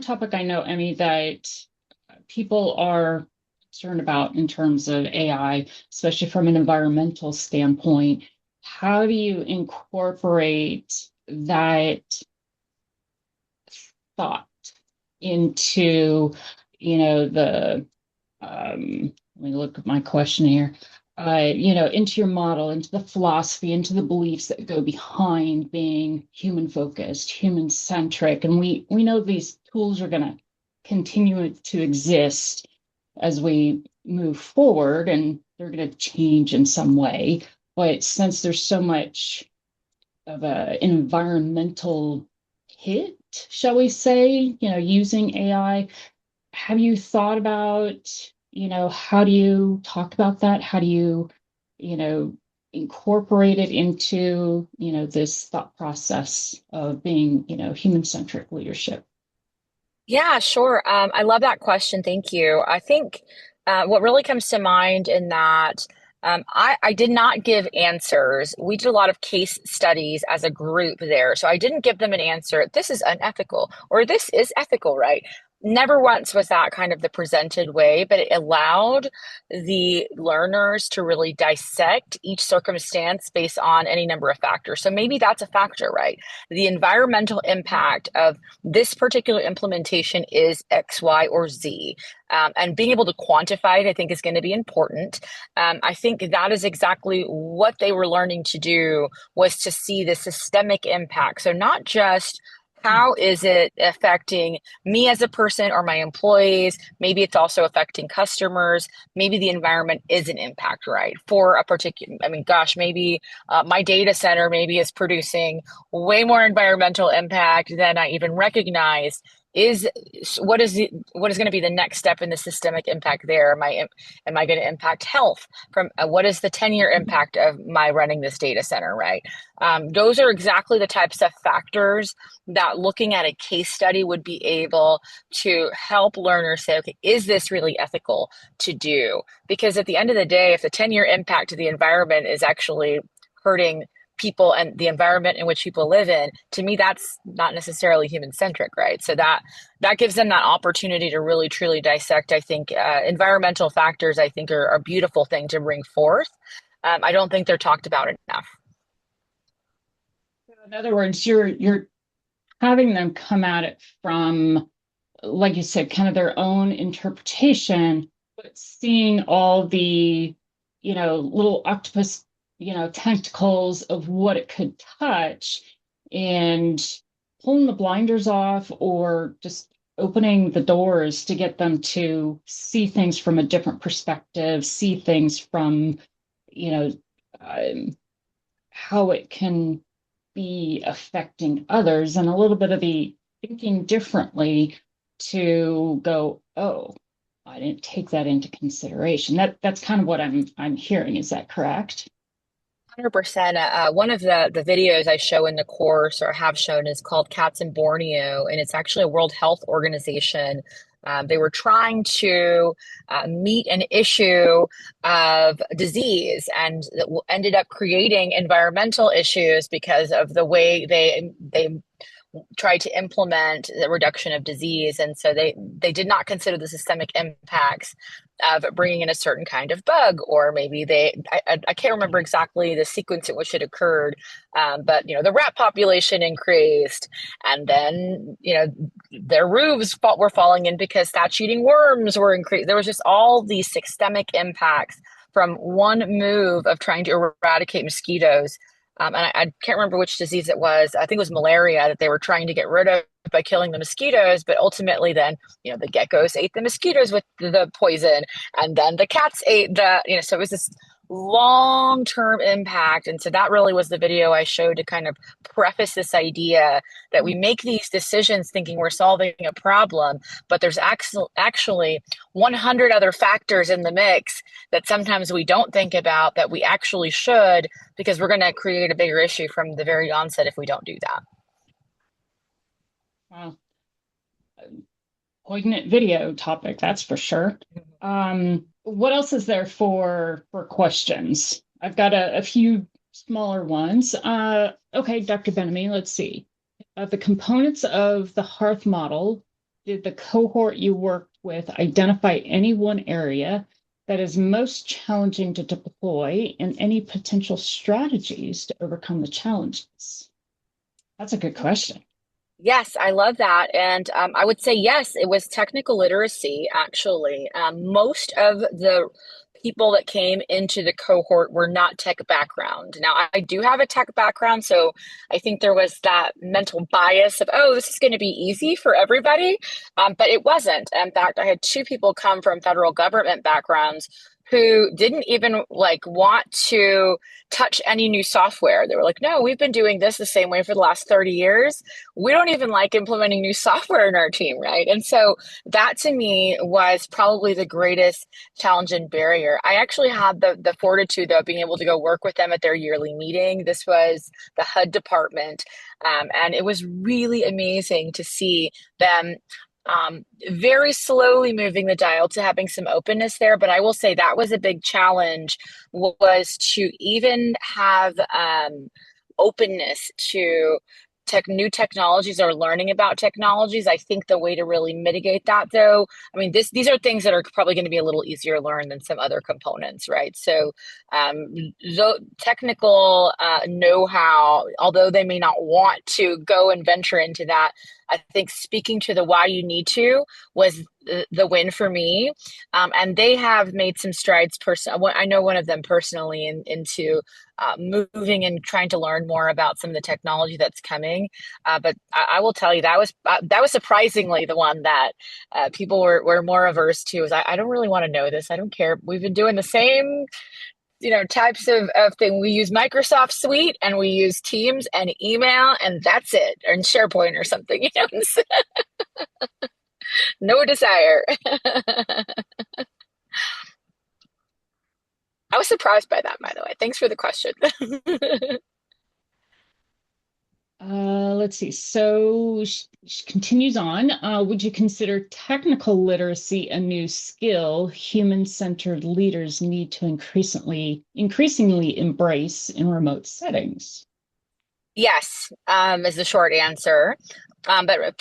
topic I know, Emmy, that people are concerned about in terms of AI, especially from an environmental standpoint, how do you incorporate that thought into, the let me look at my question here. Into your model, into the philosophy, into the beliefs that go behind being human focused, human centric. And we know these tools are going to continue to exist as we move forward, and they're going to change in some way. But since there's so much of an environmental hit, shall we say, using AI, have you thought about how do you talk about that? How do you know, incorporate it into, this thought process of being, human-centric leadership? Yeah, sure. I love that question. Thank you. I think what really comes to mind in that I did not give answers. We did a lot of case studies as a group there. So I didn't give them an answer. This is unethical or this is ethical, right? Never once was that kind of the presented way, but it allowed the learners to really dissect each circumstance based on any number of factors. So maybe that's a factor, right? The environmental impact of this particular implementation is X, Y, or Z. And being able to quantify it, I think, is going to be important. I think that is exactly what they were learning to do was to see the systemic impact. So not just how is it affecting me as a person or my employees? Maybe it's also affecting customers. Maybe the environment is an impact, right? For a particular, I mean, gosh, maybe my data center maybe is producing way more environmental impact than I even recognize. Is what is going to be the next step in the systemic impact there? Am I going to impact health from what is the 10-year impact of my running this data center, right? Those are exactly the types of factors that looking at a case study would be able to help learners say, okay, is this really ethical to do? Because at the end of the day, if the 10-year impact to the environment is actually hurting people and the environment in which people live in, to me that's not necessarily human centric, right? So that gives them that opportunity to really truly dissect. I think environmental factors, I think, are a beautiful thing to bring forth. I don't think they're talked about enough. In other words, you're having them come at it from, like you said, kind of their own interpretation, but seeing all the, little octopus, tentacles of what it could touch and pulling the blinders off or just opening the doors to get them to see things from a different perspective, see things from, you know, um, how it can be affecting others and a little bit of the thinking differently to go, oh, I didn't take that into consideration. That's kind of what I'm hearing. Is that correct? 100%. One of the videos I show in the course or have shown is called Cats in Borneo, and it's actually a World Health Organization. They were trying to meet an issue of disease and ended up creating environmental issues because of the way they tried to implement the reduction of disease. And so they did not consider the systemic impacts of bringing in a certain kind of bug, or maybe I can't remember exactly the sequence in which it occurred, but the rat population increased, and then their roofs were falling in because thatch-eating worms were increased. There was just all these systemic impacts from one move of trying to eradicate mosquitoes. And I can't remember which disease it was. I think it was malaria that they were trying to get rid of by killing the mosquitoes. But ultimately, then, the geckos ate the mosquitoes with the poison, and then the cats ate so it was this long-term impact. And so that really was the video I showed to kind of preface this idea that we make these decisions thinking we're solving a problem, but there's actually 100 other factors in the mix that sometimes we don't think about that we actually should, because we're going to create a bigger issue from the very onset if we don't do that. Wow. Poignant video topic, that's for sure. What else is there for questions? I've got a few smaller ones. Okay, Dr. Benamy, let's see. The components of the HEARTH model, did the cohort you worked with identify any one area that is most challenging to deploy and any potential strategies to overcome the challenges? That's a good question. Yes, I love that. And I would say, yes, it was technical literacy, actually. Most of the people that came into the cohort were not tech background. Now, I do have a tech background, so I think there was that mental bias of, oh, this is going to be easy for everybody. But it wasn't. In fact, I had two people come from federal government backgrounds who didn't even like want to touch any new software. They were like, no, we've been doing this the same way for the last 30 years. We don't even like implementing new software in our team, right? And so that to me was probably the greatest challenge and barrier. I actually had the fortitude though, of being able to go work with them at their yearly meeting. This was the HUD department. And it was really amazing to see them very slowly moving the dial to having some openness there. But I will say that was a big challenge, was to even have openness to new technologies or learning about technologies. I think the way to really mitigate that, though, I mean, these are things that are probably going to be a little easier to learn than some other components, right? So, technical know-how, although they may not want to go and venture into that, I think speaking to the why you need to was the win for me. And they have made some strides. I know one of them personally into moving and trying to learn more about some of the technology that's coming. But I will tell you that was surprisingly the one that people were more averse to. Is I don't really want to know this. I don't care. We've been doing the same types of thing. We use Microsoft Suite and we use Teams and email, and that's it, or in SharePoint or something. No desire. I was surprised by that, by the way. Thanks for the question. Let's see. So she continues on. Would you consider technical literacy a new skill human-centered leaders need to increasingly embrace in remote settings? Yes, is the short answer. But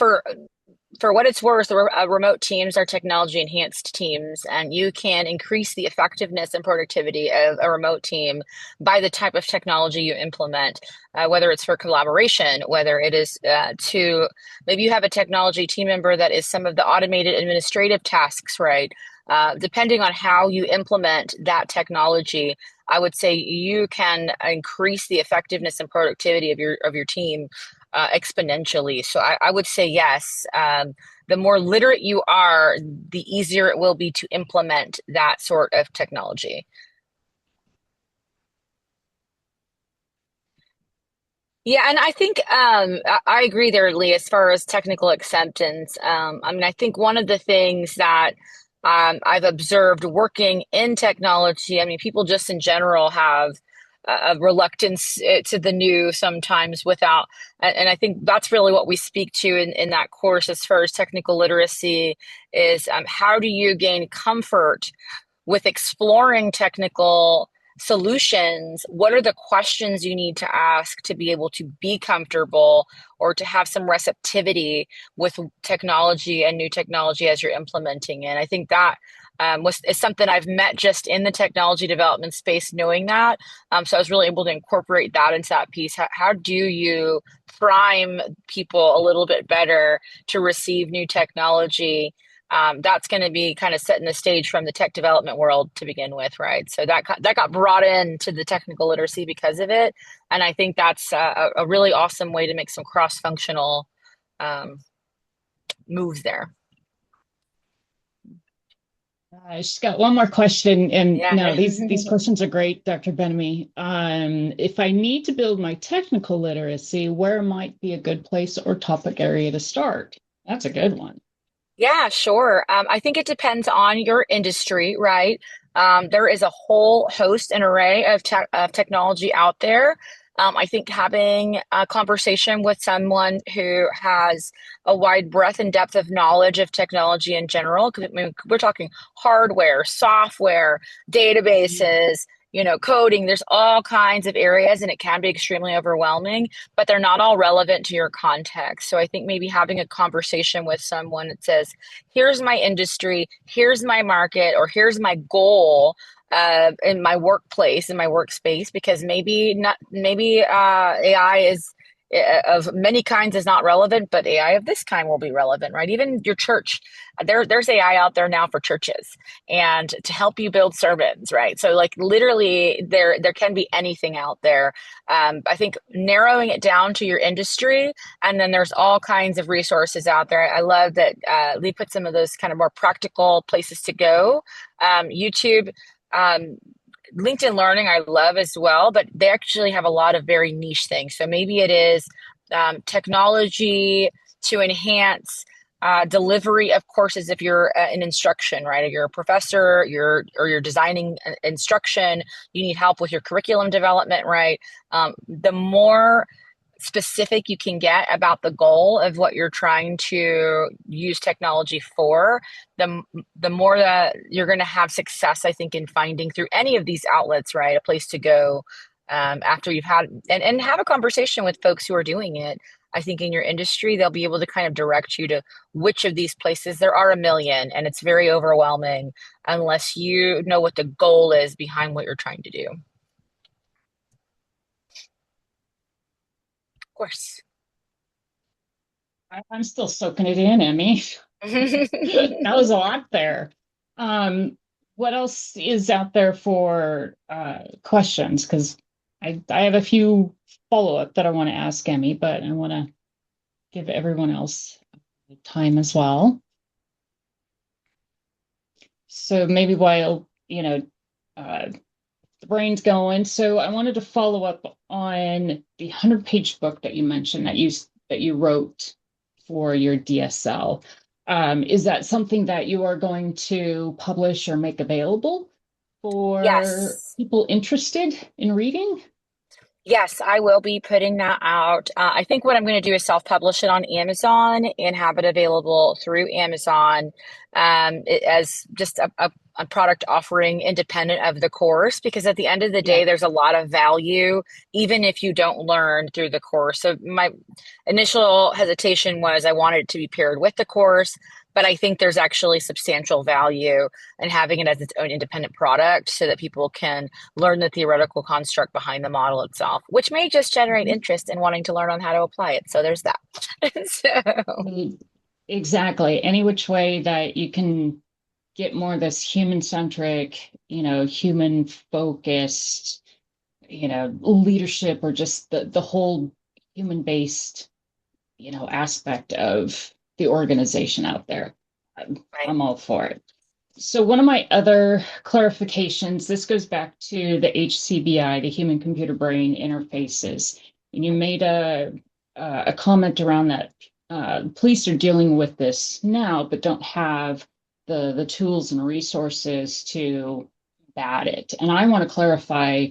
for what it's worth, remote teams are technology enhanced teams, and you can increase the effectiveness and productivity of a remote team by the type of technology you implement, whether it's for collaboration, whether it is to maybe you have a technology team member that is some of the automated administrative tasks, right? Depending on how you implement that technology, I would say you can increase the effectiveness and productivity of your team exponentially. So I would say yes. The more literate you are, the easier it will be to implement that sort of technology. Yeah, and I think I agree there, Lee, as far as technical acceptance. I mean, I think one of the things that I've observed working in technology, I mean, people just in general have a reluctance to the new sometimes without, and I think that's really what we speak to in that course as far as technical literacy is how do you gain comfort with exploring technical solutions? What are the questions you need to ask to be able to be comfortable or to have some receptivity with technology and new technology as you're implementing it? I think that is something I've met just in the technology development space, knowing that. So I was really able to incorporate that into that piece. How do you prime people a little bit better to receive new technology? That's going to be kind of setting the stage from the tech development world to begin with, right? So that got brought into the technical literacy because of it, and I think that's a really awesome way to make some cross-functional moves there. I just got one more question, and no, Yeah. these questions are great, Dr. Benamy. If I need to build my technical literacy, where might be a good place or topic area to start? That's a good one. Yeah, sure. I think it depends on your industry, right? There is a whole host and array of technology out there. I think having a conversation with someone who has a wide breadth and depth of knowledge of technology in general, because I mean, we're talking hardware, software, databases, coding, there's all kinds of areas, and it can be extremely overwhelming, but they're not all relevant to your context. So I think maybe having a conversation with someone that says, here's my industry, here's my market, or here's my goal in my workplace, in my workspace, because maybe AI is of many kinds is not relevant, but AI of this kind will be relevant, right? Even your church, there's AI out there now for churches and to help you build sermons, right? So like literally there can be anything out there. I think narrowing it down to your industry, and then there's all kinds of resources out there. I love that Lee put some of those kind of more practical places to go. YouTube, Um, LinkedIn Learning I love as well, but they actually have a lot of very niche things. So maybe it is technology to enhance delivery of courses if you're in instruction, right? If you're a professor, you're designing instruction, you need help with your curriculum development, right? The more specific you can get about the goal of what you're trying to use technology for, the the more that you're going to have success, I think, in finding through any of these outlets, right, a place to go after you've had and have a conversation with folks who are doing it. I think in your industry, they'll be able to kind of direct you to which of these places. There are a million, and it's very overwhelming unless you know what the goal is behind what you're trying to do. Of course. I'm still soaking it in, Emmy. That was a lot there. Um, what else is out there for questions? Because I have a few follow-up that I want to ask Emmy, but I want to give everyone else time as well. So maybe while, uh, the brain's going. So I wanted to follow up on the 100-page book that you mentioned that you wrote for your DSL. Is that something that you are going to publish or make available for Yes. people interested in reading? Yes, I will be putting that out. I think what I'm going to do is self-publish it on Amazon and have it available through Amazon as just a product offering independent of the course. Because at the end of the Yeah. day, there's a lot of value, even if you don't learn through the course. So my initial hesitation was I wanted it to be paired with the course, but I think there's actually substantial value in having it as its own independent product so that people can learn the theoretical construct behind the model itself, which may just generate Mhm. interest in wanting to learn on how to apply it. So there's that. So, Exactly. Any which way that you can get more of this human-centric, human-focused, leadership, or just the whole human-based, aspect of the organization out there. right. I'm all for it. So one of my other clarifications, this goes back to the HCBI, the human computer brain interfaces. And you made a comment around that police are dealing with this now, but don't have the tools and resources to combat it. And I want to clarify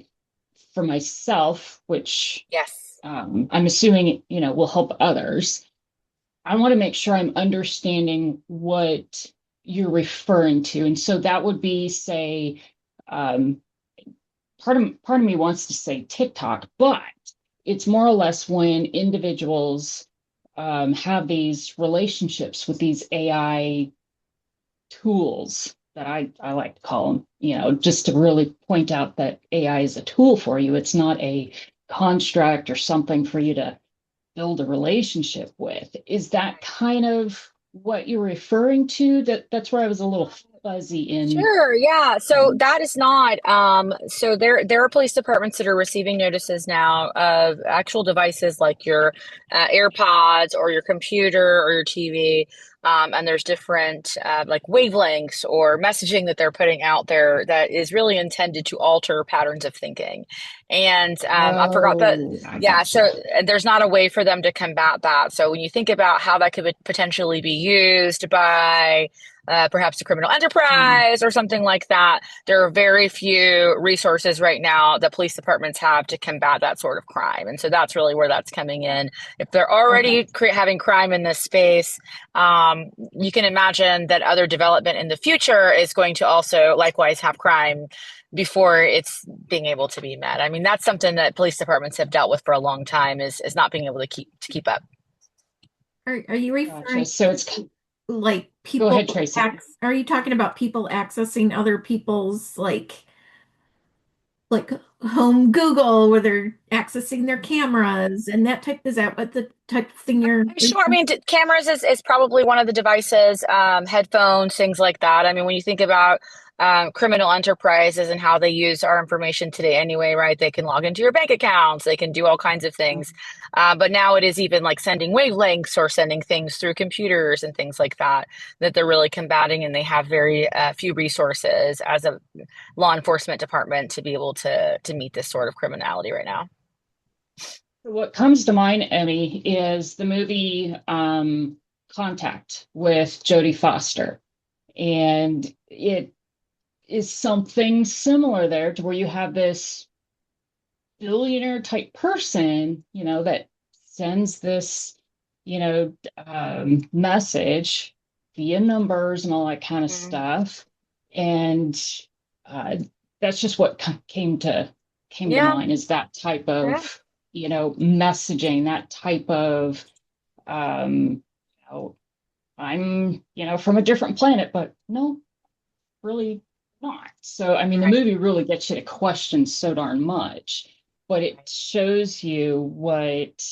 for myself, which Yes. I'm assuming, will help others. I want to make sure I'm understanding what you're referring to. And so that would be, say, um, part of me wants to say TikTok, but it's more or less when individuals have these relationships with these AI tools that I like to call them, just to really point out that AI is a tool for you. It's not a construct or something for you to build a relationship with. Is that kind of what you're referring to? That's where I was a little fuzzy in. Sure, yeah. So Um, that is not so there are police departments that are receiving notices now of actual devices like your AirPods or your computer or your TV. And there's different like wavelengths or messaging that they're putting out there that is really intended to alter patterns of thinking. And I forgot that, oh, I yeah, so gotcha. there's not a way for them to combat that. So when you think about how that could potentially be used by perhaps a criminal Mm, enterprise or something like that. There are very few resources right now that police departments have to combat that sort of crime. And so that's really where that's coming in. If they're okay. already having crime in this space, you can imagine that other development in the future is going to also likewise have crime before it's being able to be met. I mean, that's something that police departments have dealt with for a long time is not being able to keep up. Are you Gotcha. referring So like go people ahead, Tracy. are you talking about people accessing other people's like home Google where they're accessing their cameras and that type, is that what the type of thing you're Sure. I mean, cameras is probably one of the devices, headphones, things like that. I mean, when you think about criminal enterprises and how they use our information today anyway, right? They can log into your bank accounts, they can do all kinds of things. But now it is even like sending wavelengths or sending things through computers and things like that that they're really combating, and they have very few resources as a law enforcement department to be able to meet this sort of criminality right now. What comes to mind, Emmy, is the movie Contact with Jodie Foster. And it is something similar there to where you have this billionaire type person, that sends this, message via numbers and all that kind of Mhm. stuff. And uh, that's just what came to Yeah, mind is that type yeah, of, messaging, that type of, you know, I'm, from a different planet, but no, really not. So, I mean, the right, movie really gets you to question so darn much, but it right. shows you what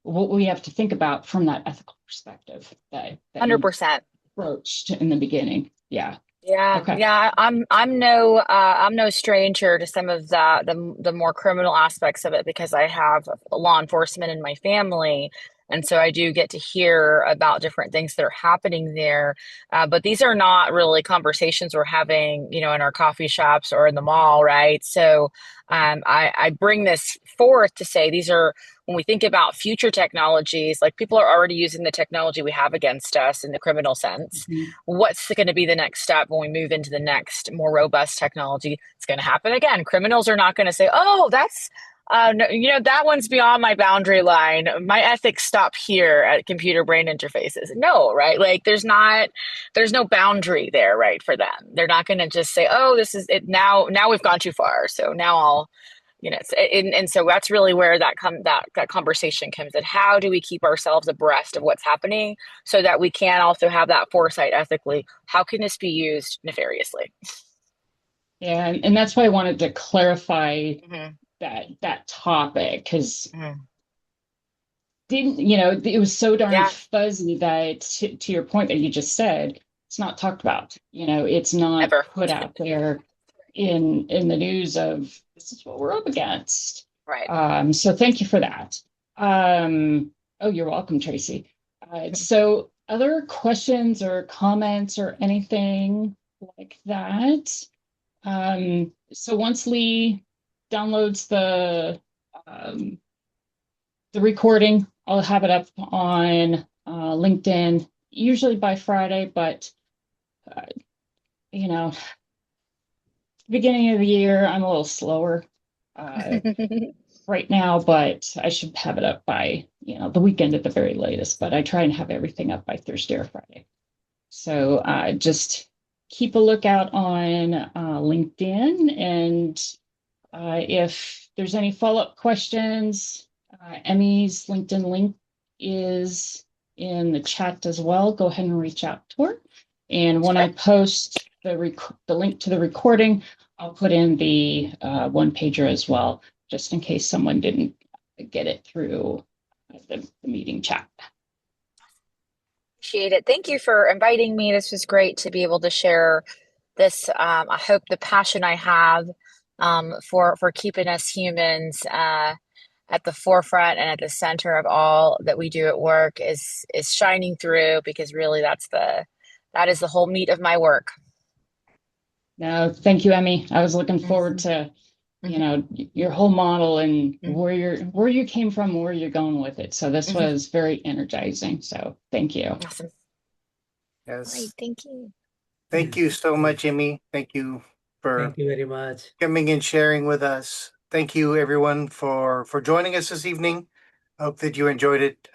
we have to think about from that ethical perspective that you 100%. broached in the beginning. Yeah. Yeah, Okay. yeah, I'm no stranger to some of the more criminal aspects of it because I have law enforcement in my family, and so I do get to hear about different things that are happening there. But these are not really conversations we're having, in our coffee shops or in the mall, right? So I bring this forth to say these are when we think about future technologies, like people are already using the technology we have against us in the criminal sense. Mhm. What's going to be the next step when we move into the next more robust technology? It's going to happen again. Criminals are not going to say, "Oh, that's no, that one's beyond my boundary line. My ethics stop here at computer brain interfaces." No, right? Like there's no boundary there, right, for them. They're not going to just say, "Oh, this is it now. Now we've gone too far. So now I'll." And so that's really where that conversation comes in. How do we keep ourselves abreast of what's happening so that we can also have that foresight ethically? How can this be used nefariously? Yeah, and that's why I wanted to clarify Hmm. that topic because Hmm. didn't it was so darn Yeah, fuzzy that to your point that you just said, it's not talked about. It's not ever. put out there in the news of this is what we're up against. Right. So thank you for that. Oh, you're welcome, Tracy. So other questions or comments or anything like that? So once Lee downloads the recording, I'll have it up on LinkedIn, usually by Friday, but uh, you know, beginning of the year, I'm a little slower uh, right now, but I should have it up by, the weekend at the very latest, but I try and have everything up by Thursday or Friday. So just keep a lookout on LinkedIn, and if there's any follow-up questions, Emmy's LinkedIn link is in the chat as well. Go ahead and reach out to her. And when I Sure. post the link to the recording, I'll put in the one pager as well, just in case someone didn't get it through the meeting chat. Appreciate it. Thank you for inviting me. This was great to be able to share this. I hope the passion I have for keeping us humans at the forefront and at the center of all that we do at work is shining through because really that is the whole meat of my work. No, thank you, Emmy. I was looking forward Mhm. to Mhm. your whole model and Mhm. where you came from, where you're going with it. So this Mhm. was very energizing. So thank you. Awesome. All right. Yes. Thank you. Thank you Yes. so much, Amy. Thank you for Thank you very much. coming and sharing with us. Thank you, everyone, for joining us this evening. Hope that you enjoyed it.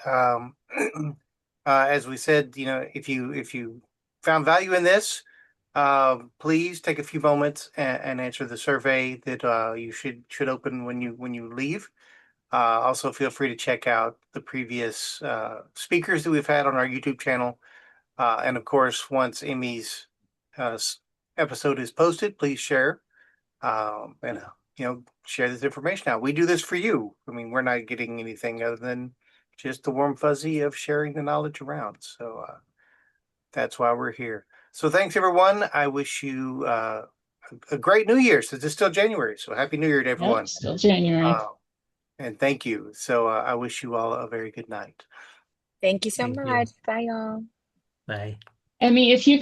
As we said, if you found value in this, please take a few moments and answer the survey that you should open when you leave. Also, feel free to check out the previous speakers that we've had on our YouTube channel. And of course, once Amy's uh, episode is posted, please share. And share this information out. We do this for you. I mean, we're not getting anything other than just the warm fuzzy of sharing the knowledge around. So that's why we're here. So thanks, everyone. I wish you a great New Year, since it's still January. So Happy New Year to everyone. Yep, still January. And thank you. So I wish you all a very good night. Thank you so Thank much. you. Bye, y'all. Bye. Emmy, if you